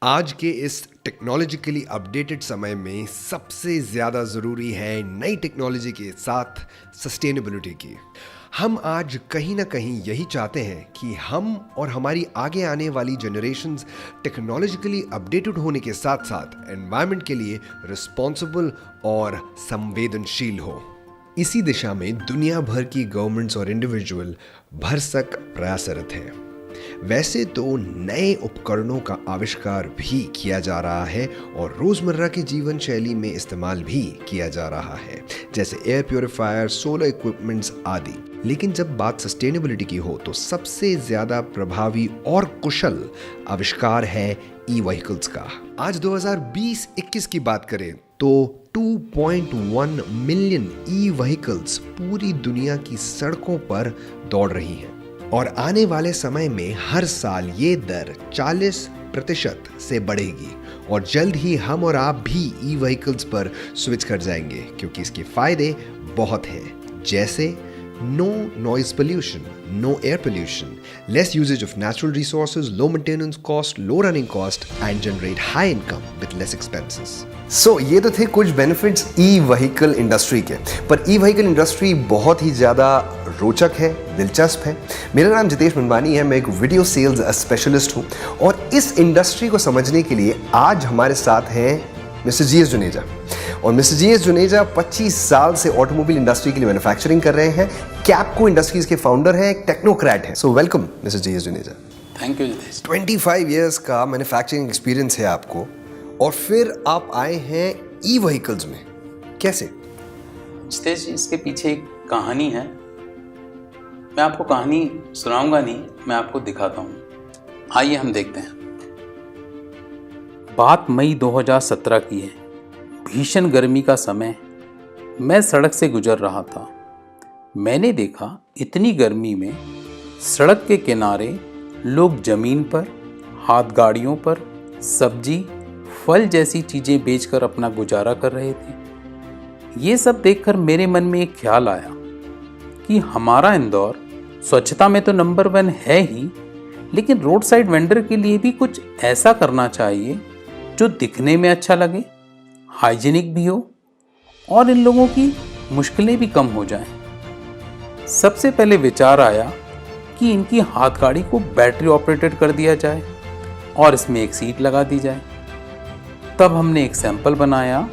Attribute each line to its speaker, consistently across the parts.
Speaker 1: आज के इस टेक्नोलॉजिकली अपडेटेड समय में सबसे ज़्यादा ज़रूरी है नई टेक्नोलॉजी के साथ सस्टेनेबिलिटी की। हम आज कहीं ना कहीं यही चाहते हैं कि हम और हमारी आगे आने वाली जनरेशन्स टेक्नोलॉजिकली अपडेटेड होने के साथ साथ एनवायरनमेंट के लिए रिस्पॉन्सिबल और संवेदनशील हो। इसी दिशा में दुनिया भर की गवर्नमेंट्स और इंडिविजुअल भरसक प्रयासरत हैं। वैसे तो नए उपकरणों का आविष्कार भी किया जा रहा है और रोजमर्रा की जीवन शैली में इस्तेमाल भी किया जा रहा है, जैसे एयर प्योरीफायर, सोलर इक्विपमेंट्स आदि। लेकिन जब बात सस्टेनेबिलिटी की हो तो सबसे ज्यादा प्रभावी और कुशल आविष्कार है ई व्हीकल्स का। आज 2020-21 की बात करें तो 2.1 मिलियन ई व्हीकल्स पूरी दुनिया की सड़कों पर दौड़ रही हैं और आने वाले समय में हर साल ये दर 40% से बढ़ेगी और जल्द ही हम और आप भी ई व्हीकल्स पर स्विच कर जाएंगे, क्योंकि इसके फायदे बहुत हैं, जैसे no noise pollution, no air pollution, less usages of natural resources, low maintenance cost, low running cost and generate high income with less expenses. So ये तो थे कुछ बेनिफिट्स ई व्हीकल इंडस्ट्री के, पर ई व्हीकल इंडस्ट्री बहुत ही ज़्यादा रोचक है, दिलचस्प है। मेरा नाम जितेश मनवानी है, मैं एक वीडियो सेल्स स्पेशलिस्ट हूँ और इस इंडस्ट्री को समझने के लिए आज हमारे साथ हैं मिस्टर जी एस जुनेजा। और मिस्टर जी एस जुनेजा 25 साल से ऑटोमोबाइल इंडस्ट्री के लिए मैन्युफैक्चरिंग कर रहे हैं। कैपको इंडस्ट्रीज के फाउंडर हैं, एक टेक्नोक्रेट हैं। So welcome mister G S Juneja.
Speaker 2: Thank you Jitesh.
Speaker 1: 25 years का मैन्युफैक्चरिंग एक्सपीरियंस है आपको और फिर आप आए हैं ई व्हीकल्स में, कैसे?
Speaker 2: जितेश, इसके पीछे एक कहानी है। मैं आपको कहानी सुनाऊंगा नहीं, मैं आपको दिखाता हूँ। आइए हम देखते हैं। बात मई 2017 की है। भीषण गर्मी का समय। मैं सड़क से गुजर रहा था। मैंने देखा इतनी गर्मी में सड़क के किनारे लोग जमीन पर, हाथ गाड़ियों पर सब्जी, फल जैसी चीजें बेचकर अपना गुजारा कर रहे थे। ये सब देखकर मेरे मन में एक ख्याल आया कि हमारा इंदौर स्वच्छता में तो नंबर 1 है ही, लेकिन रोड साइड वेंडर के लिए भी कुछ ऐसा करना चाहिए जो दिखने में अच्छा लगे, हाइजीनिक भी हो और इन लोगों की मुश्किलें भी कम हो जाएं। सबसे पहले विचार आया कि इनकी हाथ गाड़ी को बैटरी ऑपरेटेड कर दिया जाए और इसमें एक सीट लगा दी जाए। तब हमने एक सैंपल बनाया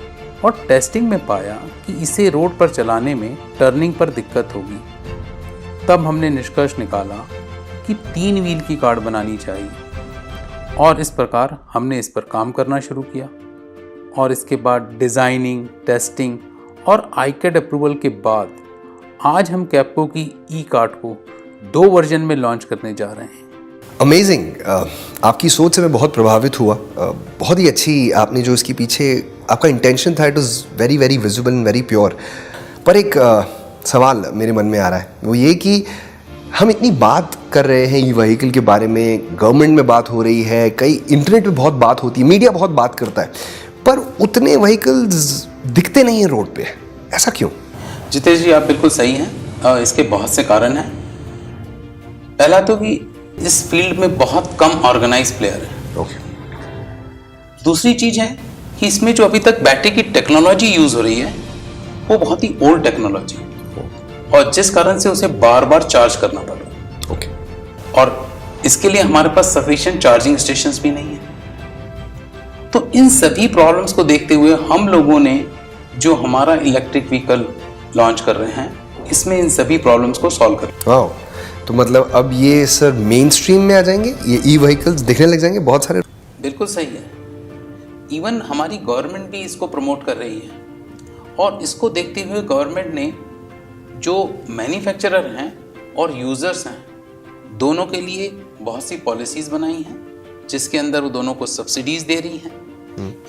Speaker 2: और टेस्टिंग में पाया कि इसे रोड पर चलाने में टर्निंग पर दिक्कत होगी। तब हमने निष्कर्ष निकाला कि 3 व्हील की कार बनानी चाहिए और इस प्रकार हमने इस पर काम करना शुरू किया। और इसके बाद डिज़ाइनिंग, टेस्टिंग और आईकैड अप्रूवल के बाद आज हम कैपको की ई कार्ट को 2 वर्जन में लॉन्च करने जा रहे हैं।
Speaker 1: अमेजिंग। आपकी सोच से मैं बहुत प्रभावित हुआ। बहुत ही अच्छी आपने जो इसके पीछे आपका इंटेंशन था, it is very very visible and very pure. पर एक सवाल मेरे मन में आ रहा है, वो ये कि हम इतनी बात कर रहे हैं ई व्हीकल के बारे में, गवर्नमेंट में बात हो रही है, कई इंटरनेट पे बहुत बात होती है, मीडिया बहुत बात करता है, पर उतने व्हीकल्स दिखते नहीं हैं रोड पे। ऐसा क्यों?
Speaker 2: जितेश जी, आप बिल्कुल सही हैं। इसके बहुत से कारण हैं। पहला तो कि इस फील्ड में बहुत कम ऑर्गेनाइज प्लेयर है।
Speaker 1: ओके।
Speaker 2: दूसरी चीज है कि इसमें जो अभी तक बैटरी की टेक्नोलॉजी यूज हो रही है वो बहुत ही ओल्ड टेक्नोलॉजी और जिस कारण से उसे बार बार चार्ज करना पड़ रहा है।
Speaker 1: ओके।
Speaker 2: और इसके लिए हमारे पास सफिशिएंट चार्जिंग स्टेशंस भी नहीं है। तो इन सभी प्रॉब्लम्स को देखते हुए हम लोगों ने जो हमारा इलेक्ट्रिक व्हीकल लॉन्च कर रहे हैं, इसमें इन सभी प्रॉब्लम्स को सॉल्व कर।
Speaker 1: वाह, तो मतलब अब ये सर मेन स्ट्रीम में आ जाएंगे, ये ई व्हीकल्स दिखने लग जाएंगे बहुत सारे।
Speaker 2: बिल्कुल सही है। इवन हमारी गवर्नमेंट भी इसको प्रमोट कर रही है और इसको देखते हुए गवर्नमेंट ने जो मैन्युफैक्चरर हैं और यूजर्स हैं, दोनों के लिए बहुत सी पॉलिसीज बनाई हैं, जिसके अंदर वो दोनों को सब्सिडीज दे रही हैं।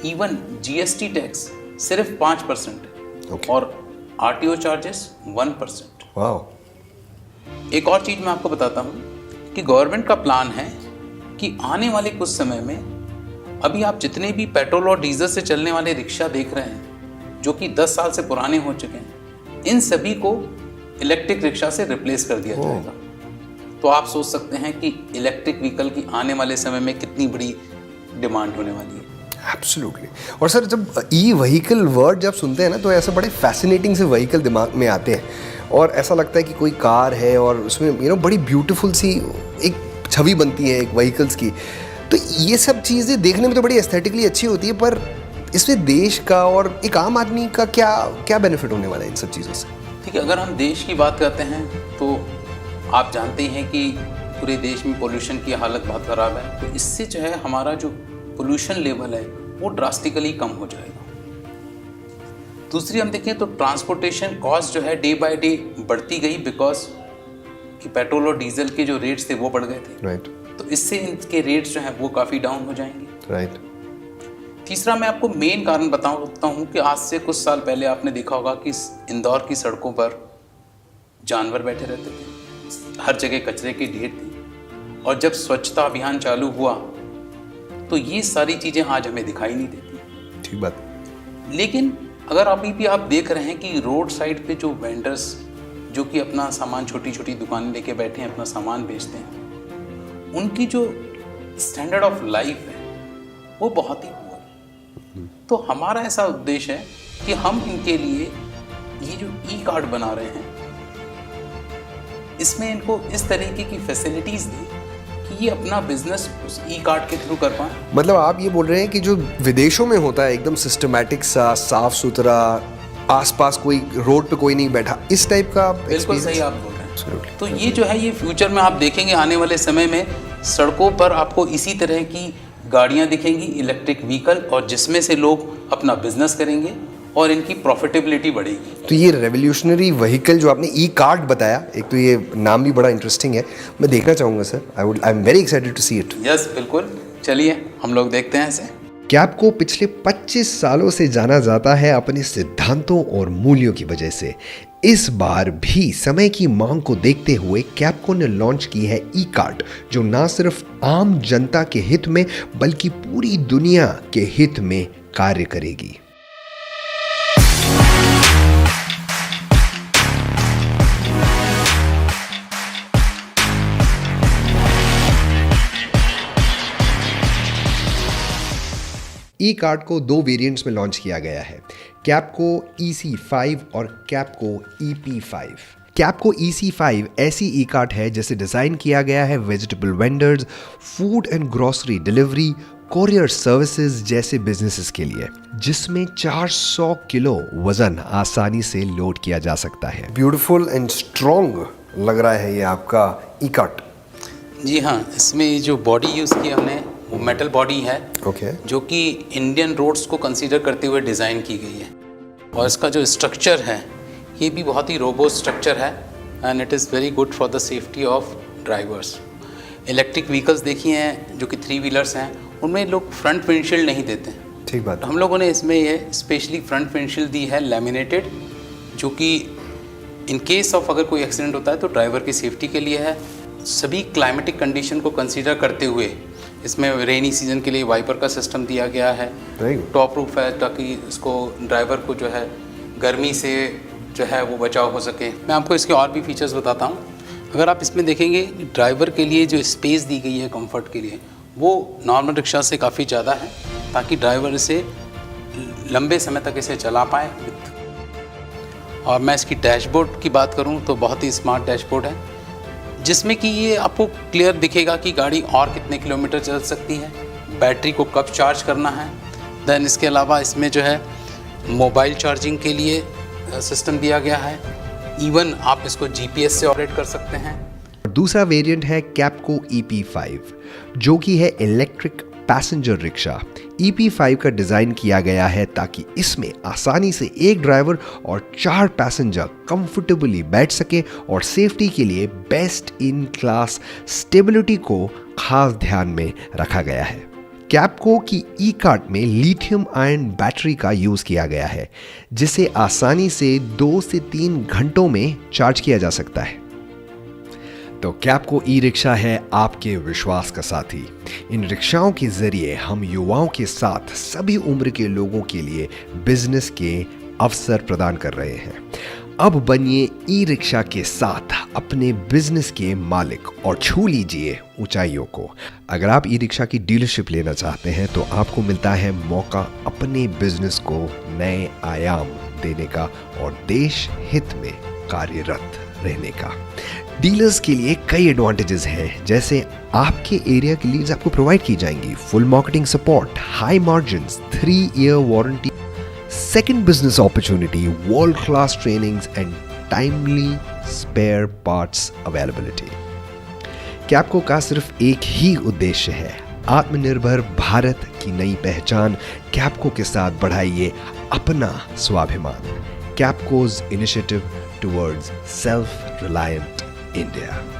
Speaker 2: इवन जीएसटी टैक्स सिर्फ 5%
Speaker 1: okay.
Speaker 2: और आरटीओ चार्जेस 1%।
Speaker 1: वाह।
Speaker 2: एक और चीज मैं आपको बताता हूँ कि गवर्नमेंट का प्लान है कि आने वाले कुछ समय में अभी आप जितने भी पेट्रोल और डीजल से चलने वाले रिक्शा देख रहे हैं, जो कि 10 साल से पुराने हो चुके हैं, इन सभी को इलेक्ट्रिक रिक्शा से रिप्लेस कर दिया जाएगा। तो आप सोच सकते हैं कि इलेक्ट्रिक व्हीकल की आने वाले समय में कितनी बड़ी डिमांड होने वाली है।
Speaker 1: एब्सोल्युटली। और सर जब ई व्हीकल वर्ड जब सुनते हैं ना तो ऐसे बड़े फैसिनेटिंग से व्हीकल दिमाग में आते हैं और ऐसा लगता है कि कोई कार है और उसमें बड़ी ब्यूटीफुल सी एक छवि बनती है एक व्हीकल्स की। तो ये सब चीज़ें देखने में तो बड़ी एस्थेटिकली अच्छी होती है, पर इसमें देश का और एक आम आदमी का क्या क्या बेनिफिट होने वाला है इन सब चीज़ों से?
Speaker 2: ठीक है, अगर हम देश की बात करते हैं तो आप जानते हैं कि पूरे देश में पोल्यूशन की हालत बहुत ख़राब है। तो इससे जो है हमारा जो पोल्यूशन लेवल है वो ड्रास्टिकली कम हो जाएगा। दूसरी हम देखें तो ट्रांसपोर्टेशन कॉस्ट जो है डे बाय डे बढ़ती गई, बिकॉज कि पेट्रोल और डीजल के जो रेट्स थे वो बढ़ गए थे।
Speaker 1: राइट।
Speaker 2: तो इससे इनके रेट्स जो हैं वो काफ़ी डाउन हो जाएंगे।
Speaker 1: राइट।
Speaker 2: तीसरा मैं आपको मेन कारण बताता हूँ कि आज से कुछ साल पहले आपने देखा होगा कि इंदौर की सड़कों पर जानवर बैठे रहते थे, हर जगह कचरे के ढेर थे, और जब स्वच्छता अभियान चालू हुआ तो ये सारी चीज़ें आज हमें दिखाई नहीं देती।
Speaker 1: ठीक बात।
Speaker 2: लेकिन अगर अभी भी आप देख रहे हैं कि रोड साइड पे जो वेंडर्स जो कि अपना सामान छोटी छोटी दुकानें लेके बैठे हैं, अपना सामान बेचते हैं, उनकी जो स्टैंडर्ड ऑफ लाइफ है वो बहुत ही पुअर है। तो हमारा ऐसा उद्देश्य है कि हम इनके लिए ये जो ई कार्ड बना रहे हैं इसमें इनको इस तरीके की फैसिलिटीज दें कि ये अपना बिजनेस उस ई कार्ड के थ्रू कर पाएं।
Speaker 1: मतलब आप ये बोल रहे हैं कि जो विदेशों में होता है एकदम सिस्टमैटिक सा, साफ सुथरा, आसपास कोई रोड पे कोई नहीं बैठा, इस टाइप का?
Speaker 2: बिल्कुल सही आप बोल रहे हैं। तो ये जो है ये फ्यूचर में आप देखेंगे आने वाले समय में सड़कों पर आपको इसी तरह की गाड़ियां दिखेंगी, इलेक्ट्रिक व्हीकल, और जिसमें से लोग अपना बिजनेस करेंगे और इनकी प्रॉफिटेबिलिटी बढ़ेगी।
Speaker 1: तो ये रेवोल्यूशनरी व्हीकल जो आपने ई कार्ड बताया, एक तो ये नाम भी बड़ा इंटरेस्टिंग है, मैं देखना चाहूँगा sir. I am very excited to see it.
Speaker 2: Yes बिल्कुल, चलिए हम लोग देखते हैं इसे।
Speaker 1: कैप को पिछले 25 सालों से जाना जाता है अपने सिद्धांतों और मूल्यों की वजह से। इस बार भी समय की मांग को देखते हुए कैपको ने लॉन्च की है ई कार्ड, जो ना सिर्फ आम जनता के हित में बल्कि पूरी दुनिया के हित में कार्य करेगी। ई कार्ड को 2 वेरिएंट्स में लॉन्च किया गया है, कैपको EC5 और कैपको EP5। कैपको EC5 ऐसी ई कार्ड है जिसे डिज़ाइन किया गया है vegetable vendors, food and grocery delivery, courier services जैसे बिजनेसेस के लिए, जिसमें 400 किलो वजन आसानी से लोड किया जा सकता है। ब्यूटीफुल एंड स्ट्रॉन्ग लग रहा है ये आपका ई कार्ड।
Speaker 2: जी हाँ, इसमें जो बॉडी यूज़ की हमने वो मेटल बॉडी है, जो कि इंडियन रोड्स को कंसीडर करते हुए डिज़ाइन की गई है, और इसका जो स्ट्रक्चर है ये भी बहुत ही रोबोस्ट स्ट्रक्चर है and it is very good for the safety of drivers. Electric vehicles देखी हैं जो कि 3 व्हीलर्स हैं, उनमें लोग फ्रंट विंडशील्ड नहीं देते हैं।
Speaker 1: ठीक बात।
Speaker 2: हम लोगों ने इसमें ये स्पेशली फ्रंट विंडशील्ड दी है लैमिनेटेड, जो कि इन केस ऑफ अगर कोई एक्सीडेंट होता है तो ड्राइवर की सेफ्टी के लिए है। सभी क्लाइमेटिक कंडीशन को कंसीडर करते हुए इसमें रेनी सीजन के लिए वाइपर का सिस्टम दिया गया है, टॉप रूफ है, ताकि इसको ड्राइवर को जो है गर्मी से जो है वो बचाव हो सके। मैं आपको इसके और भी फीचर्स बताता हूँ। अगर आप इसमें देखेंगे ड्राइवर के लिए जो स्पेस दी गई है कंफर्ट के लिए, वो नॉर्मल रिक्शा से काफ़ी ज़्यादा है, ताकि ड्राइवर इसे लंबे समय तक इसे चला पाए। और मैं इसकी डैशबोर्ड की बात करूँ तो बहुत ही स्मार्ट डैशबोर्ड है, जिसमें कि ये आपको क्लियर दिखेगा कि गाड़ी और कितने किलोमीटर चल सकती है, बैटरी को कब चार्ज करना है। देन इसके अलावा इसमें जो है मोबाइल चार्जिंग के लिए सिस्टम दिया गया है, इवन आप इसको GPS से ऑपरेट कर सकते हैं।
Speaker 1: दूसरा वेरिएंट है कैपको EP5, जो कि है इलेक्ट्रिक पैसेंजर रिक्शा। EP5 का डिज़ाइन किया गया है ताकि इसमें आसानी से एक ड्राइवर और 4 पैसेंजर कंफर्टेबली बैठ सके, और सेफ्टी के लिए बेस्ट इन क्लास स्टेबिलिटी को खास ध्यान में रखा गया है। कैपको की ई कार्ड में लिथियम आयन बैटरी का यूज़ किया गया है, जिसे आसानी से 2 से 3 घंटों में चार्ज किया जा सकता है। तो कैपको ई रिक्शा है आपके विश्वास का साथी। इन रिक्शाओं के जरिए हम युवाओं के साथ सभी उम्र के लोगों के लिए बिजनेस के अवसर प्रदान कर रहे हैं। अब बनिए ई रिक्शा के साथ अपने बिजनेस के मालिक और छू लीजिए ऊंचाइयों को। अगर आप ई रिक्शा की डीलरशिप लेना चाहते हैं तो आपको मिलता है मौका अपने बिजनेस को नए आयाम देने का और देश हित में कार्यरत रहने का। डीलर्स के लिए कई एडवांटेजेस हैं, जैसे आपके एरिया की लीड्स आपको प्रोवाइड की जाएंगी, full marketing support, high margins, 3-year warranty, second business opportunity, world-class trainings and timely spare parts availability। कैप्को का सिर्फ एक ही उद्देश्य है, आत्मनिर्भर भारत की नई पहचान। कैप्को के साथ बढ़ाइए अपना स्वाभिमान। कैप्को's initiative towards self-reliant India।